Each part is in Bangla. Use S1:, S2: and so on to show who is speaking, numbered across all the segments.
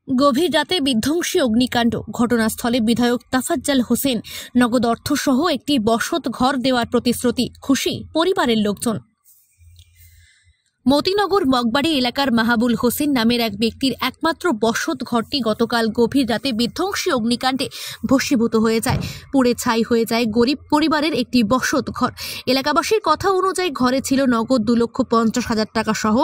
S1: গভীর রাতে বিধ্বংসী অগ্নিকাণ্ড, ঘটনাস্থলে বিধায়ক তাফাজ্জল হোসেন। নগদ অর্থসহ একটি বসত ঘর দেওয়ার প্রতিশ্রুতি, খুশি পরিবারের লোকজন। মতিনগর মগবাড়ি এলাকার মাহাবুল হোসেন নামের এক ব্যক্তির একমাত্র বসত ঘরটি গতকাল গভীর রাতে বিধ্বংসী অগ্নিকাণ্ডে ভস্মীভূত হয়ে যায়। পুড়ে ছাই হয়ে যায় গরিব পরিবারের একটি বসত ঘর। এলাকাবাসীর কথা অনুযায়ী ঘরে ছিল নগদ 2,50,000 টাকা সহ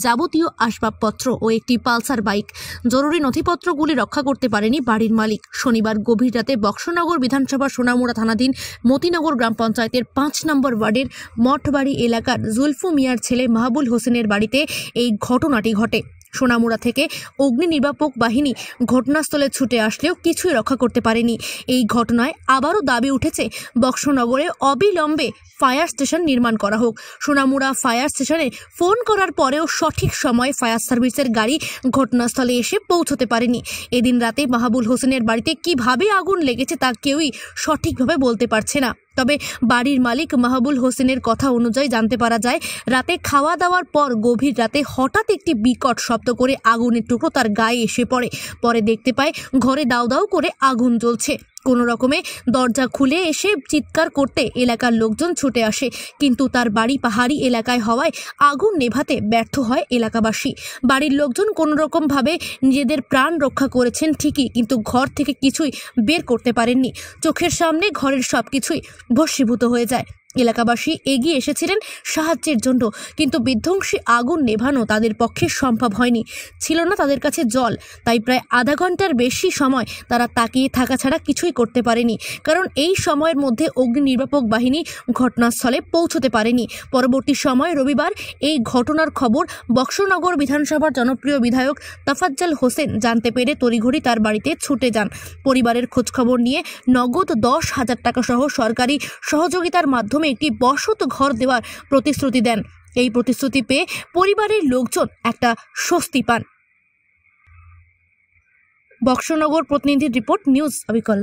S1: যাবতীয় আসবাবপত্র ও একটি পালসার বাইক। জরুরি নথিপত্রগুলি রক্ষা করতে পারেনি বাড়ির মালিক। শনিবার গভীর রাতে বক্সনগর বিধানসভা সোনামুড়া থানাধীন মতিনগর গ্রাম পঞ্চায়েতের 5 নম্বর ওয়ার্ডের মঠবাড়ি এলাকার জুলফু মিয়ার ছেলে মাহাবুল হোসেনের বাড়িতে এই ঘটনাটি ঘটে। সোনামুড়া থেকে অগ্নি নির্বাপক বাহিনী ঘটনাস্থলে ছুটে আসলেও কিছুই রক্ষা করতে পারেনি। এই ঘটনায় আবারও দাবি উঠেছে বক্সনগরে অবিলম্বে ফায়ার স্টেশন নির্মাণ করা হোক। সোনামুড়া ফায়ার স্টেশনে ফোন করার পরেও সঠিক সময়ে ফায়ার সার্ভিসের গাড়ি ঘটনাস্থলে এসে পৌঁছতে পারেনি। এদিন রাতে মাহাবুল হোসেনের বাড়িতে কিভাবে আগুন লেগেছে তা কেউই সঠিকভাবে বলতে পারছে না। তবে বাড়ির মালিক মাহাবুল হোসেনের কথা অনুযায়ী জানতে পারা যায়, রাতে খাওয়া দাওয়ার পর গভীর রাতে হঠাৎ একটি বিকট শব্দ করে আগুনের টুকরো তার গায়ে এসে পড়ে। পরে দেখতে পায় ঘরে দাউ দাউ করে আগুন জ্বলছে। কোনো রকমে দরজা খুলে এসে চিৎকার করতে এলাকার লোকজন ছুটে আসে, কিন্তু তার বাড়ি পাহাড়ি এলাকায় হওয়ায় আগুন নেভাতে ব্যর্থ হয় এলাকাবাসী। বাড়ির লোকজন কোনো রকমভাবে নিজেদের প্রাণ রক্ষা করেছেন ঠিকই, কিন্তু ঘর থেকে কিছুই বের করতে পারেননি। চোখের সামনে ঘরের সব কিছুই ভস্মীভূত হয়ে যায়। এলাকাবাসী এগিয়ে এসেছিলেন সাহায্যের জন্য, কিন্তু বিধ্বংসী আগুন নেভানো তাদের পক্ষে সম্ভব হয়নি। ছিল না তাদের কাছে জল, তাই প্রায় আধা ঘন্টার বেশি সময় তারা তাকিয়ে থাকা ছাড়া কিছুই করতে পারেনি। কারণ এই সময়ের মধ্যে অগ্নি নির্বাপক বাহিনী ঘটনাস্থলে পৌঁছতে পারেনি। পরবর্তী সময় রবিবার এই ঘটনার খবর বক্সনগর বিধানসভার জনপ্রিয় বিধায়ক তাফাজ্জল হোসেন জানতে পেরে তড়িঘড়ি তার বাড়িতে ছুটে যান। পরিবারের খোঁজখবর নিয়ে নগদ 10,000 টাকা সহ সরকারি সহযোগিতার মাধ্যমে একটি বসত ঘর দেওয়ার প্রতিশ্রুতি দেন। এই প্রতিশ্রুতি পেয়ে পরিবারের লোকজন একটা স্বস্তি পান। বক্সনগর প্রতিনিধির রিপোর্ট, নিউজ অবিকল।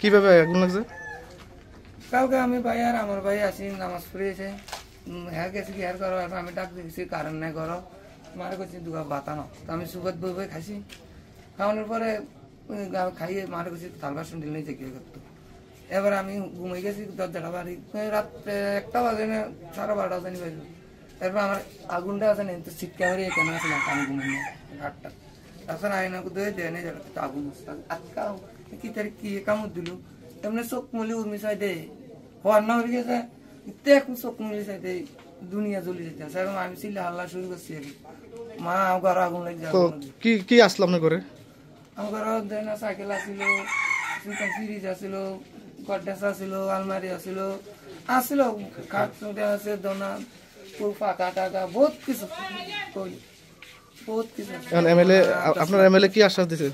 S2: কিভাবে আগুন লাগছে?
S3: কালকে আমি ভাই আর আমার ভাই আসি নামাজ পড়িয়েছে, হ্যাঁ গেছি কি হ্যাঁ করো, আমি ডাক দিয়েছি কারণ নাই করো, মারে করছি দুগা বাতানো, তো আমি সুগত বই বই খাইছি। খাওয়ানোর পরে খাইয়ে মারে করছি থাল বাসন দিল নিয়ে চেকিয়ে করতো। এবার আমি ঘুমাই গেছি, দরজাটা বাড়ি রাত্রে 1টা বাজে না 12:30 বাজে বাজবে। এরপর আমার আগুনটা আছে না, ছিটকা মারি কেন আসলাম আমি ঘুমাই না 8টা। তারপর আইনা দিয়ে দেয় না আগুন আজকা কি তারিখ কি কামড় দিল এমনি চোখ মুলি উর্মি চাই দে হওয়ার না হয়ে গেছে, এখন চোখ মুলি চাই দে দুনিয়া জ্বলি যেতে সেরকম আমি চিল্লা হাল্লা শুরু করছি। মা আমার আগুন লেগে যাবে।
S2: কি আসলাম না করে?
S3: আমার দেয় না সাইকেল আসিল, ফ্রিজ আসিল, গড্ডাস আসিল, আলমারি আসিল, খাট আছে দোনা ফাঁকা টাকা বহুত কিছু বহুত কিছু।
S2: আপনার এমএলএ কি আশ্বাস দিছে?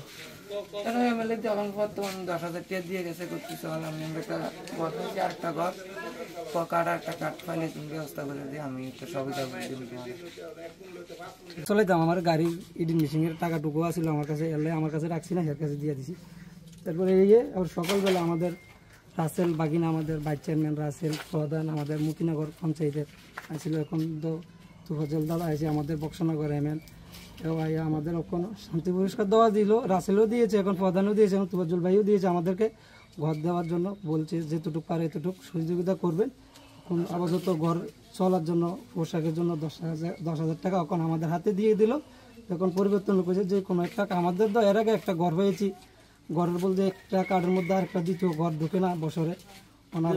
S3: এমএলএ যখন বর্তমান 10,000 টাকা দিয়ে গেছে করতেছে, আমি একটা ঘর পাইছি, আরেকটা ঘর কাটা একটা কাঠ পাইলে তুমি ব্যবস্থা করে দিই, আমি একটা সুবিধা
S4: চলাইতাম। আমার গাড়ির ইডিং মেশিন এর টাকাটুকু আছিল আমার কাছে, এলে আমার কাছে রাখছি না, এর কাছে দিয়ে দিছি। তারপরে এই যে আবার সকালবেলা আমাদের রাসেল বাগিনা, আমাদের ভাইস চেয়ারম্যান রাসেল প্রধান, আমাদের মতিনগর পঞ্চায়েতের আসছিল, এখন তো তুফাজ্জল দাদা আছে আমাদের বক্সনগর এমএল, আমাদের ওখানে শান্তি পুরস্কার দেওয়া দিল, রাসেলও দিয়েছে, এখন প্রধানও দিয়েছে, এবং তুফাজ্জল ভাইও দিয়েছে আমাদেরকে ঘর দেওয়ার জন্য, বলছে যেতটুকু পারে এতটুকু সহযোগিতা করবেন। এখন আপাতত ঘর চলার জন্য পোশাকের জন্য 10,000 টাকা এখন আমাদের হাতে দিয়ে দিল। এখন পরিবর্তন করেছে যে কোনো একটা আমাদের তো এর আগে একটা ঘর হয়েছি, ঘরের বলতে একটা কার্ডের মধ্যে আর একটা দ্বিতীয় ঘর ঢুকে না বছরে,